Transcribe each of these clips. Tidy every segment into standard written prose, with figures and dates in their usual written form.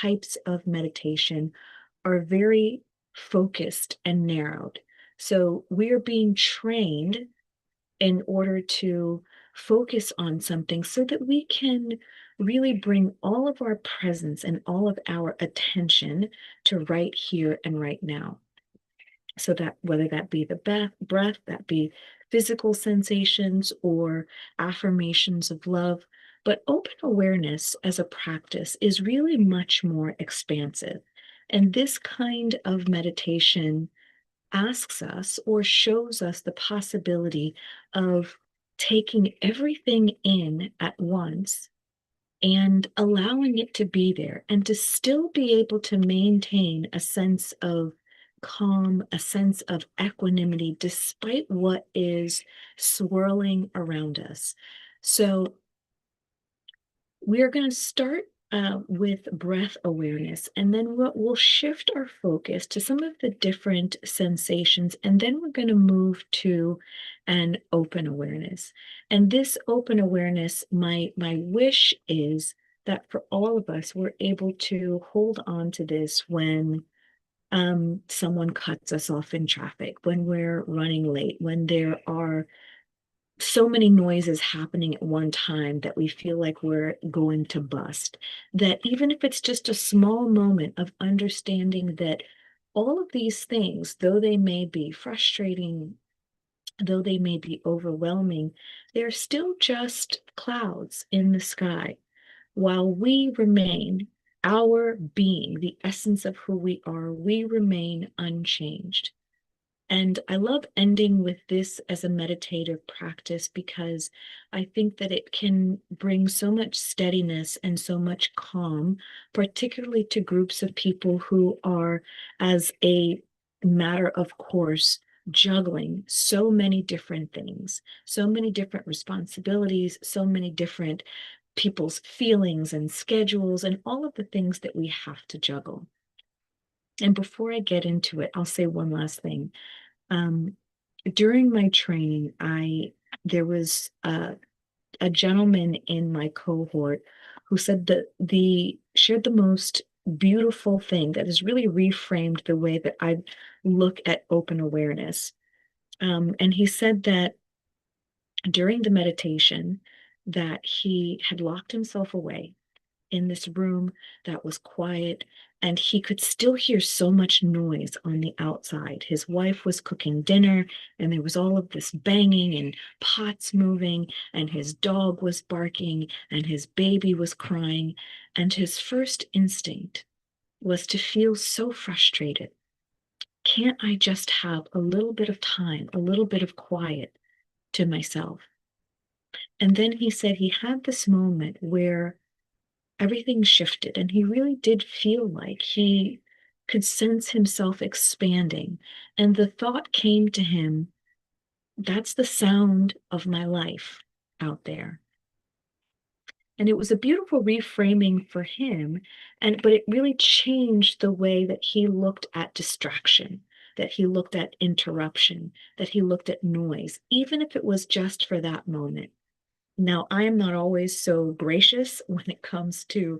types of meditation are very focused and narrowed. So we're being trained in order to focus on something so that we can really bring all of our presence and all of our attention to right here and right now. So that whether that be the breath, that be physical sensations or affirmations of love, but open awareness as a practice is really much more expansive. And this kind of meditation asks us or shows us the possibility of taking everything in at once and allowing it to be there and to still be able to maintain a sense of calm, a sense of equanimity, despite what is swirling around us. So we're going to start with breath awareness, and then we'll shift our focus to some of the different sensations, and then we're going to move to an open awareness. And this open awareness, my wish is that for all of us, we're able to hold on to this when someone cuts us off in traffic, when we're running late, when there are so many noises happening at one time that we feel like we're going to bust. That even if it's just a small moment of understanding that all of these things, though they may be frustrating, though they may be overwhelming, they're still just clouds in the sky while we remain our being, the essence of who we are, we remain unchanged. And I love ending with this as a meditative practice because I think that it can bring so much steadiness and so much calm, particularly to groups of people who are, as a matter of course, juggling so many different things, so many different responsibilities, so many different people's feelings and schedules, and all of the things that we have to juggle. And before I get into it, I'll say one last thing. Um, During my training, there was a gentleman in my cohort who said that the shared the most beautiful thing that has really reframed the way that I look at open awareness. And he said that during the meditation that he had locked himself away in this room that was quiet, and he could still hear so much noise on the outside. His wife was cooking dinner, and there was all of this banging and pots moving, and his dog was barking, and his baby was crying. And his first instinct was to feel so frustrated. Can't I just have a little bit of time, a little bit of quiet to myself? And then he said he had this moment where everything shifted, and he really did feel like he could sense himself expanding. And the thought came to him, that's the sound of my life out there. And it was a beautiful reframing for him, but it really changed the way that he looked at distraction, that he looked at interruption, that he looked at noise, even if it was just for that moment. Now, I am not always so gracious when it comes to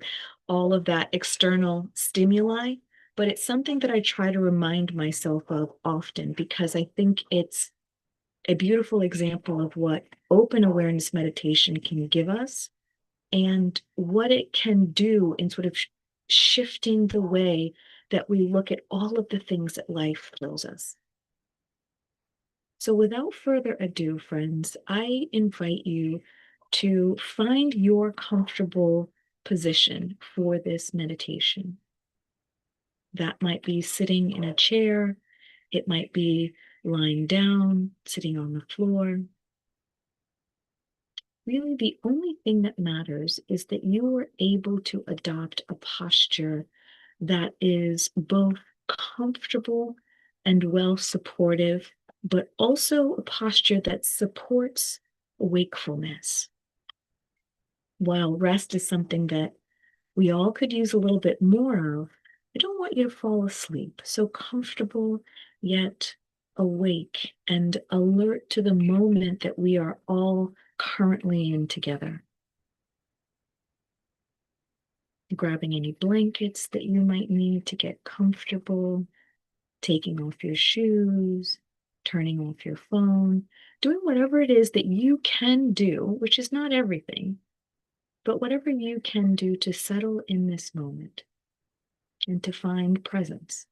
all of that external stimuli, but it's something that I try to remind myself of often because I think it's a beautiful example of what open awareness meditation can give us and what it can do in sort of shifting the way that we look at all of the things that life throws us. So, without further ado, friends, I invite you to find your comfortable position for this meditation. That might be sitting in a chair, it might be lying down, sitting on the floor. Really, the only thing that matters is that you are able to adopt a posture that is both comfortable and well supportive, but also a posture that supports wakefulness. While rest is something that we all could use a little bit more of, I don't want you to fall asleep. So comfortable, yet awake and alert to the moment that we are all currently in together. grabbing any blankets that you might need to get comfortable, taking off your shoes, turning off your phone, doing whatever it is that you can do, which is not everything, but whatever you can do to settle in this moment and to find presence.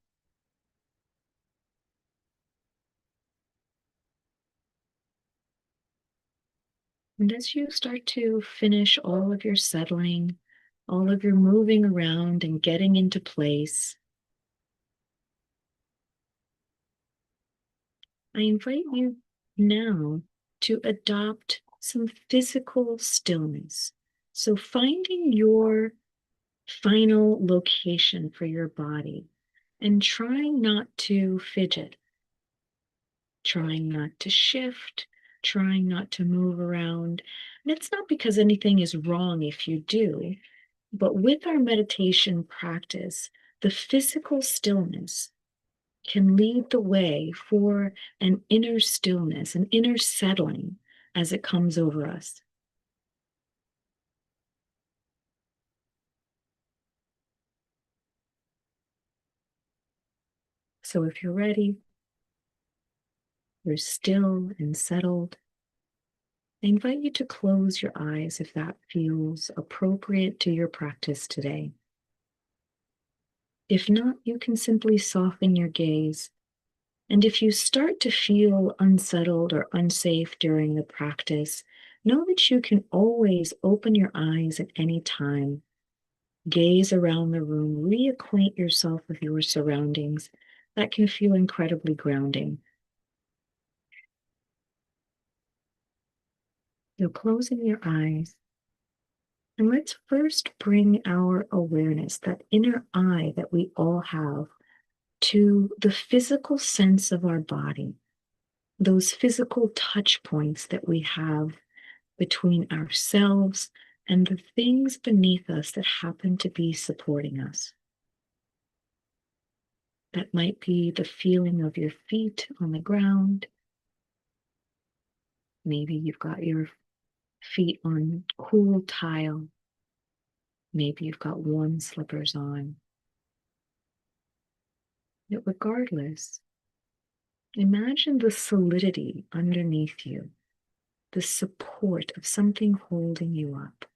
And as you start to finish all of your settling, all of your moving around and getting into place, I invite you now to adopt some physical stillness. So finding your final location for your body and trying not to fidget, trying not to shift, trying not to move around. And it's not because anything is wrong if you do, but with our meditation practice, the physical stillness can lead the way for an inner stillness, an inner settling as it comes over us. So if you're ready, you're still and settled, I invite you to close your eyes if that feels appropriate to your practice today. If not, you can simply soften your gaze. And if you start to feel unsettled or unsafe during the practice, know that you can always open your eyes at any time, gaze around the room, reacquaint yourself with your surroundings. That can feel incredibly grounding. So closing your eyes, and let's first bring our awareness, that inner eye that we all have, to the physical sense of our body, those physical touch points that we have between ourselves and the things beneath us that happen to be supporting us. That might be the feeling of your feet on the ground. Maybe you've got your feet on cool tile. Maybe you've got warm slippers on. But regardless, imagine the solidity underneath you, the support of something holding you up.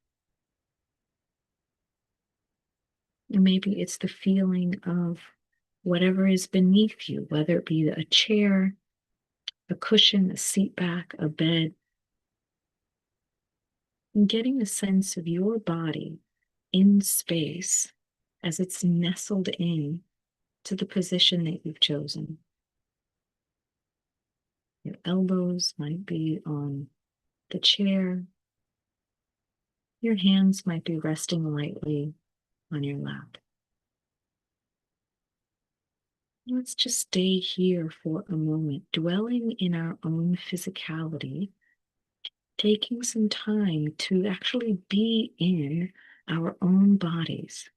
And maybe it's the feeling of whatever is beneath you, whether it be a chair, a cushion, a seat back, a bed, and getting a sense of your body in space as it's nestled in to the position that you've chosen. Your elbows might be on the chair. Your hands might be resting lightly on your lap. Let's just stay here for a moment, dwelling in our own physicality, taking some time to actually be in our own bodies.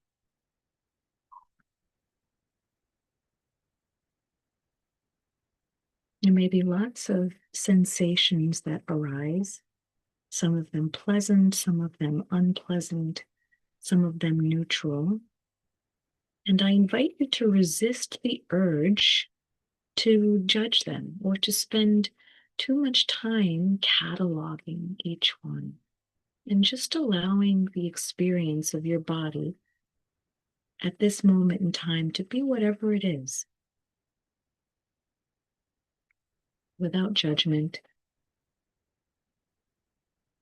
There may be lots of sensations that arise, some of them pleasant, some of them unpleasant, some of them neutral. And I invite you to resist the urge to judge them or to spend too much time cataloging each one, and just allowing the experience of your body at this moment in time to be whatever it is, without judgment,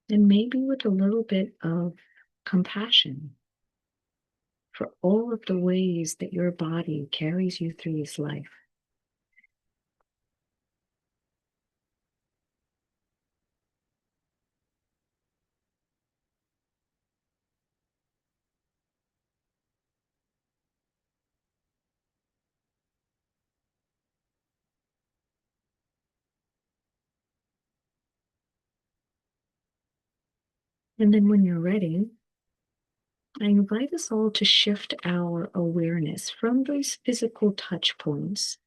and maybe with a little bit of compassion for all of the ways that your body carries you through this life. And then when you're ready, I invite us all to shift our awareness from those physical touch points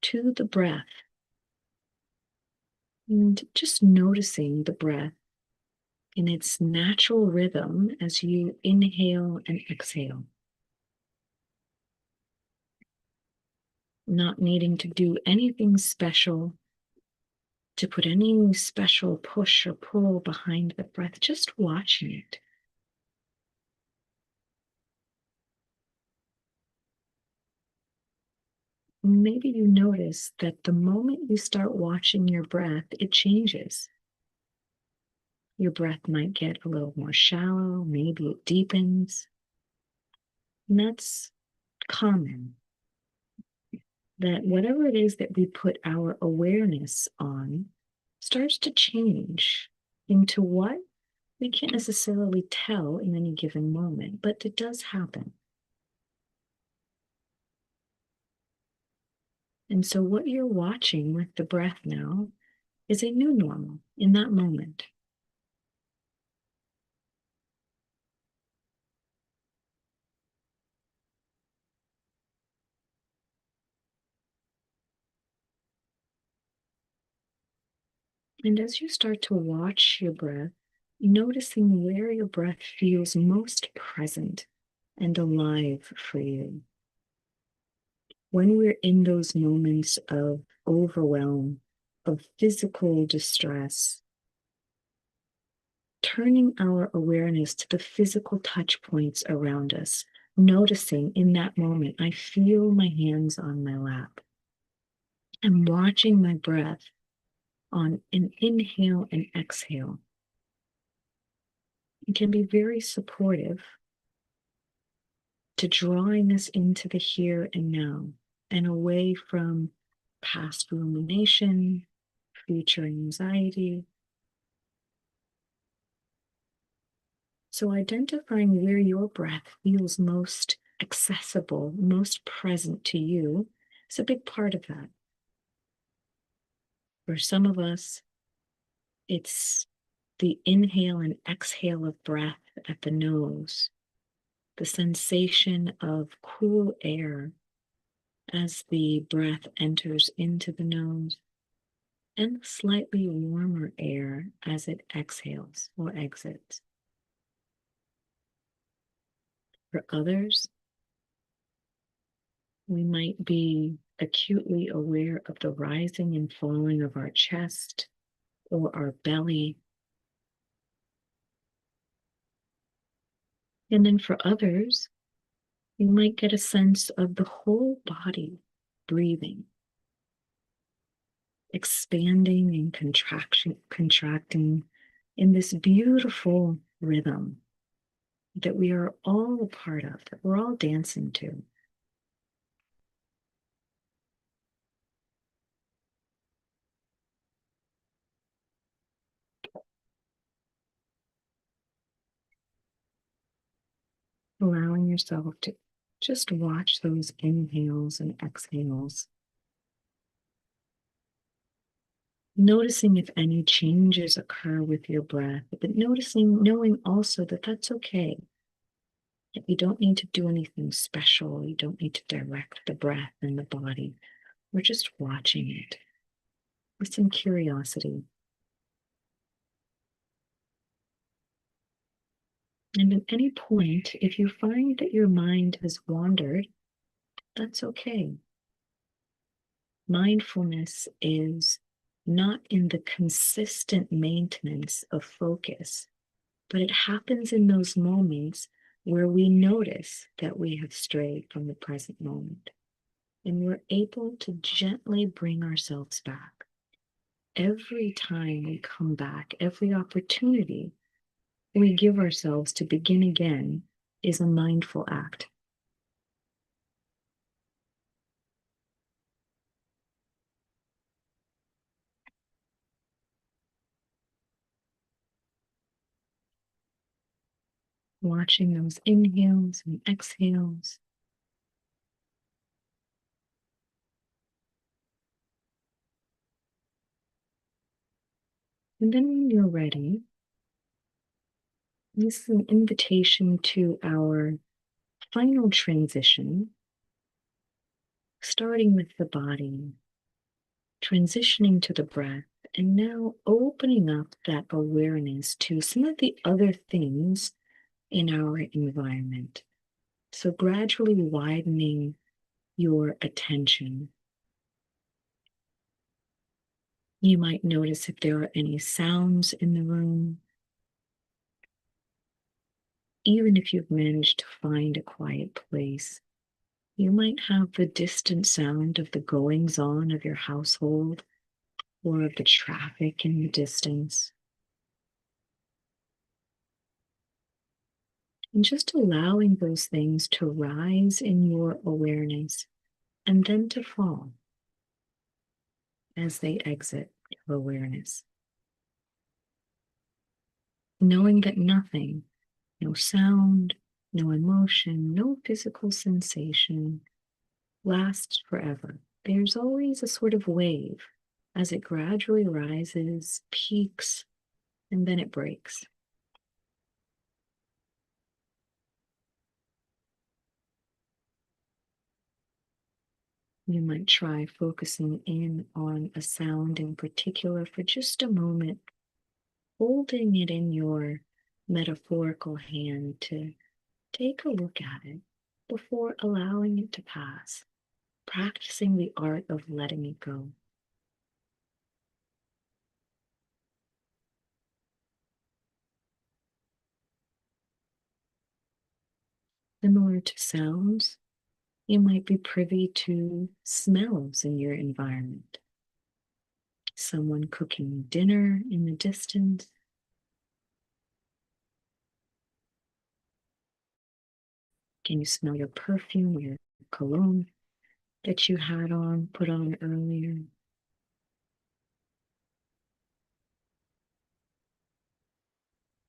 to the breath, and just noticing the breath in its natural rhythm as you inhale and exhale. Not needing to do anything special, to put any special push or pull behind the breath, just watching it. Maybe you notice that the moment you start watching your breath, it changes. Your breath might get a little more shallow, maybe it deepens. And that's common. That whatever it is that we put our awareness on starts to change into what we can't necessarily tell in any given moment, but it does happen. And so what you're watching with the breath now is a new normal in that moment. And as you start to watch your breath, noticing where your breath feels most present and alive for you. When we're in those moments of overwhelm, of physical distress, turning our awareness to the physical touch points around us, noticing in that moment, I feel my hands on my lap. I'm watching my breath on an inhale and exhale. It can be very supportive to drawing us into the here and now and away from past rumination, future anxiety. So identifying where your breath feels most accessible, most present to you is a big part of that. For some of us, it's the inhale and exhale of breath at the nose, the sensation of cool air as the breath enters into the nose, and slightly warmer air as it exhales or exits. For others, we might be acutely aware of the rising and falling of our chest or our belly. And then for others, you might get a sense of the whole body breathing, expanding and contracting in this beautiful rhythm that we are all a part of, that we're all dancing to. Allowing yourself to just watch those inhales and exhales. Noticing if any changes occur with your breath, but knowing also that that's okay. That you don't need to do anything special. You don't need to direct the breath in the body. We're just watching it with some curiosity. And at any point, if you find that your mind has wandered, that's okay. Mindfulness is not in the consistent maintenance of focus, but it happens in those moments where we notice that we have strayed from the present moment. And we're able to gently bring ourselves back. Every time we come back, every opportunity we give ourselves to begin again is a mindful act. Watching those inhales and exhales. And then when you're ready, this is an invitation to our final transition, starting with the body, transitioning to the breath, And now opening up that awareness to some of the other things in our environment. So gradually widening your attention. You might notice if there are any sounds in the room. Even if you've managed to find a quiet place, you might have the distant sound of the goings-on of your household or of the traffic in the distance. And just allowing those things to rise in your awareness and then to fall as they exit your awareness. Knowing that nothing, no sound, no emotion, no physical sensation lasts forever. There's always a sort of wave as it gradually rises, peaks, and then it breaks. You might try focusing in on a sound in particular for just a moment, holding it in your metaphorical hand to take a look at it before allowing it to pass, practicing the art of letting it go. Similar to sounds, you might be privy to smells in your environment. Someone cooking dinner in the distance. Can you smell your perfume or your cologne that you had on, put on earlier?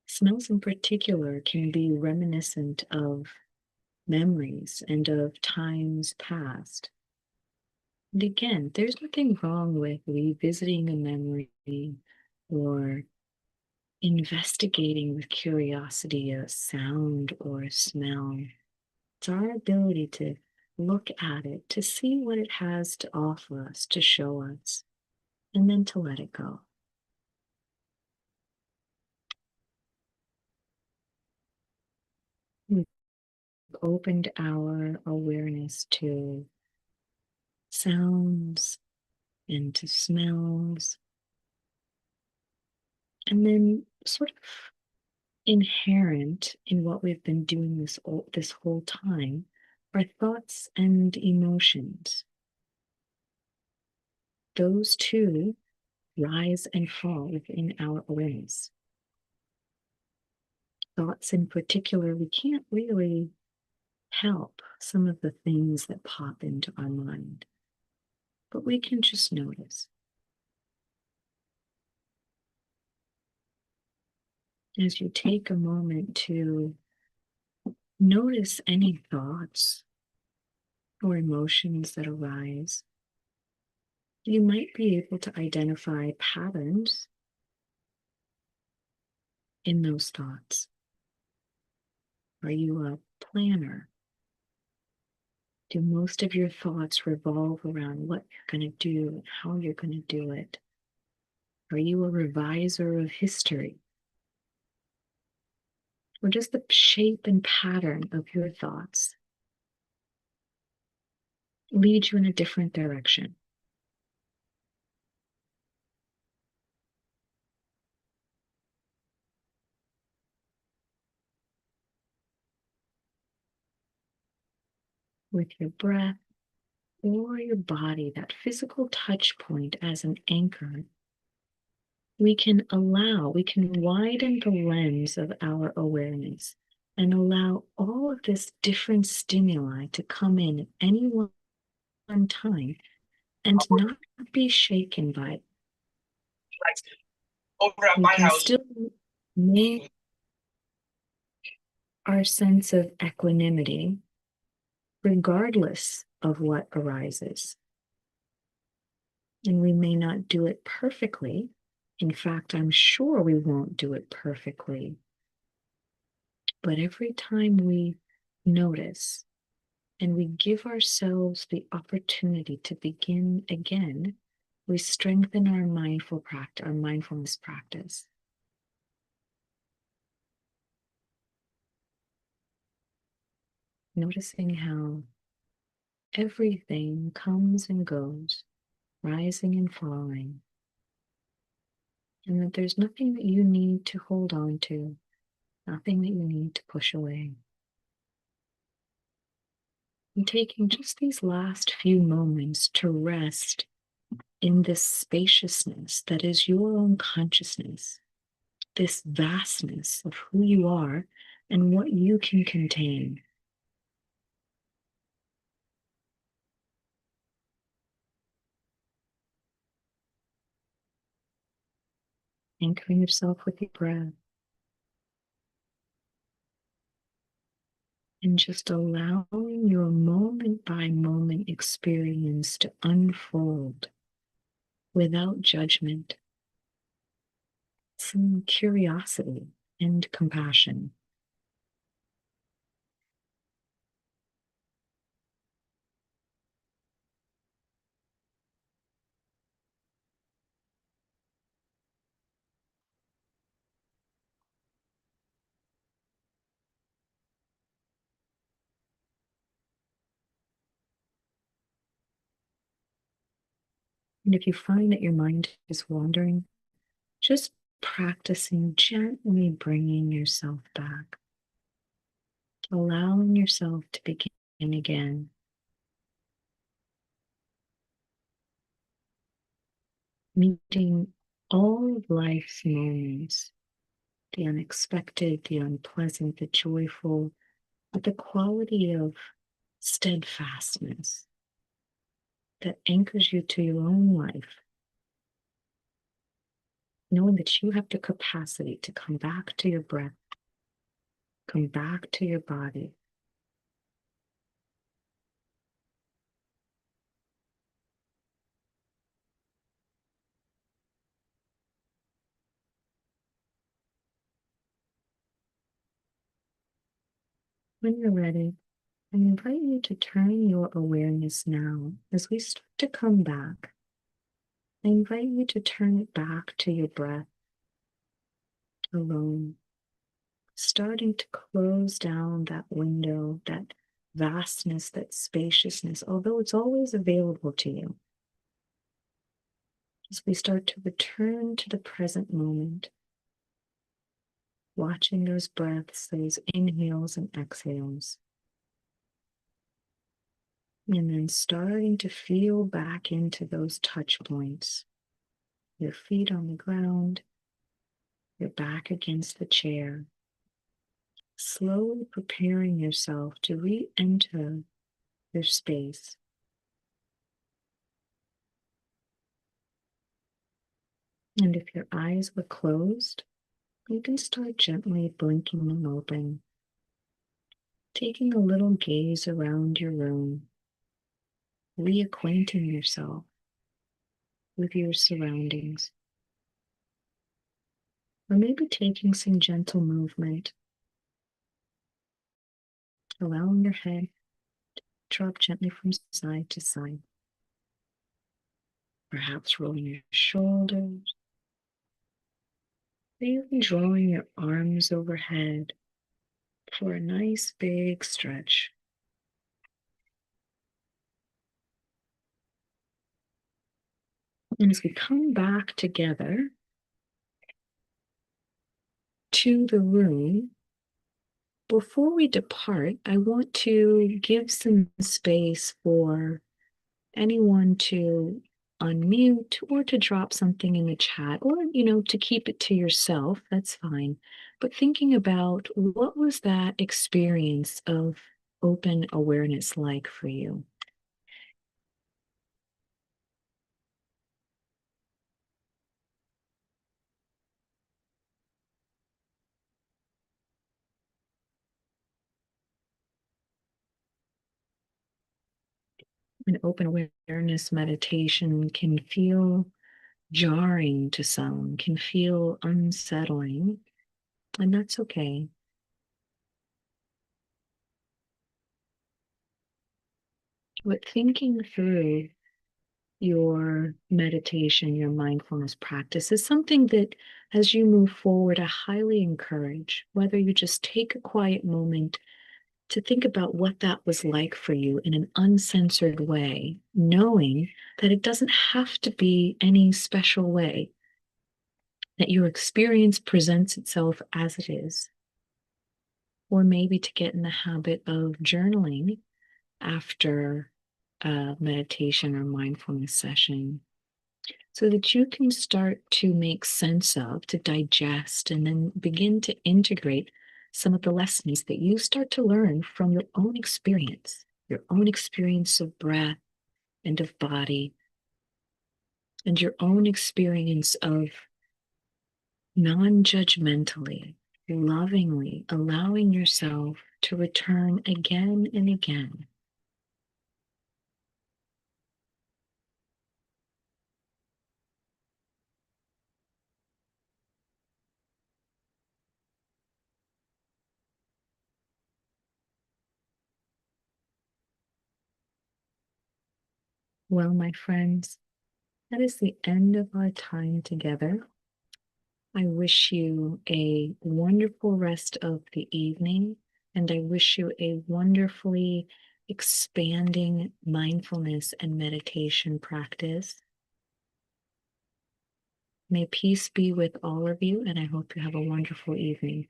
Smells in particular can be reminiscent of memories and of times past. And again, there's nothing wrong with revisiting a memory or investigating with curiosity a sound or a smell. It's our ability to look at it, to see what it has to offer us, to show us, and then to let it go. We've opened our awareness to sounds and to smells, and then sort of inherent in what we've been doing this whole time are thoughts and emotions. Those too rise and fall within our awareness. Thoughts in particular, we can't really help some of the things that pop into our mind, but we can just notice. As you take a moment to notice any thoughts or emotions that arise, you might be able to identify patterns in those thoughts. Are you a planner? Do most of your thoughts revolve around what you're going to do and how you're going to do it? Are you a reviser of history? Or does the shape and pattern of your thoughts lead you in a different direction? With your breath or your body, that physical touch point as an anchor, we can widen the lens of our awareness and allow all of this different stimuli to come in at any one time and not be shaken by it. Over at We my can house. still make our sense of equanimity regardless of what arises. And we may not do it perfectly. In fact, I'm sure we won't do it perfectly. But every time we notice and we give ourselves the opportunity to begin again, we strengthen our mindfulness practice. Noticing how everything comes and goes, rising and falling, and that there's nothing that you need to hold on to, nothing that you need to push away. And taking just these last few moments to rest in this spaciousness that is your own consciousness, this vastness of who you are and what you can contain. Anchoring yourself with your breath and just allowing your moment by moment experience to unfold without judgment, some curiosity and compassion. And if you find that your mind is wandering, just practicing gently bringing yourself back, allowing yourself to begin again. Meeting all of life's moments, the unexpected, the unpleasant, the joyful, with the quality of steadfastness that anchors you to your own life, knowing that you have the capacity to come back to your breath, come back to your body. When you're ready, I invite you to turn your awareness now as we start to come back. I invite you to turn it back to your breath alone, starting to close down that window, that vastness, that spaciousness, although it's always available to you. As we start to return to the present moment, watching those breaths, those inhales and exhales, and then starting to feel back into those touch points, your feet on the ground, your back against the chair, slowly preparing yourself to re-enter your space. And if your eyes were closed, you can start gently blinking them open, taking a little gaze around your room, reacquainting yourself with your surroundings, or maybe taking some gentle movement, allowing your head to drop gently from side to side, perhaps rolling your shoulders, even drawing your arms overhead for a nice big stretch. And as we come back together to the room, before we depart, I want to give some space for anyone to unmute or to drop something in the chat or, to keep it to yourself. That's fine. But thinking about what was that experience of open awareness like for you? An open awareness meditation can feel jarring to some, can feel unsettling, and that's okay. But thinking through your meditation, your mindfulness practice is something that as you move forward, I highly encourage, whether you just take a quiet moment to think about what that was like for you in an uncensored way, knowing that it doesn't have to be any special way, that your experience presents itself as it is. Or maybe to get in the habit of journaling after a meditation or mindfulness session so that you can start to make sense of, to digest, and then begin to integrate some of the lessons that you start to learn from your own experience of breath and of body, and your own experience of non-judgmentally, lovingly allowing yourself to return again and again. Well, my friends, that is the end of our time together. I wish you a wonderful rest of the evening, and I wish you a wonderfully expanding mindfulness and meditation practice. May peace be with all of you, and I hope you have a wonderful evening.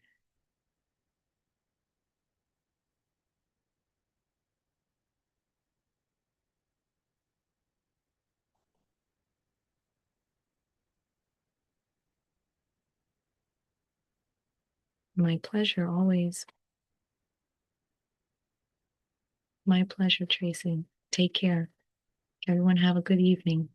My pleasure always. My pleasure, Tracy. Take care. Everyone have a good evening.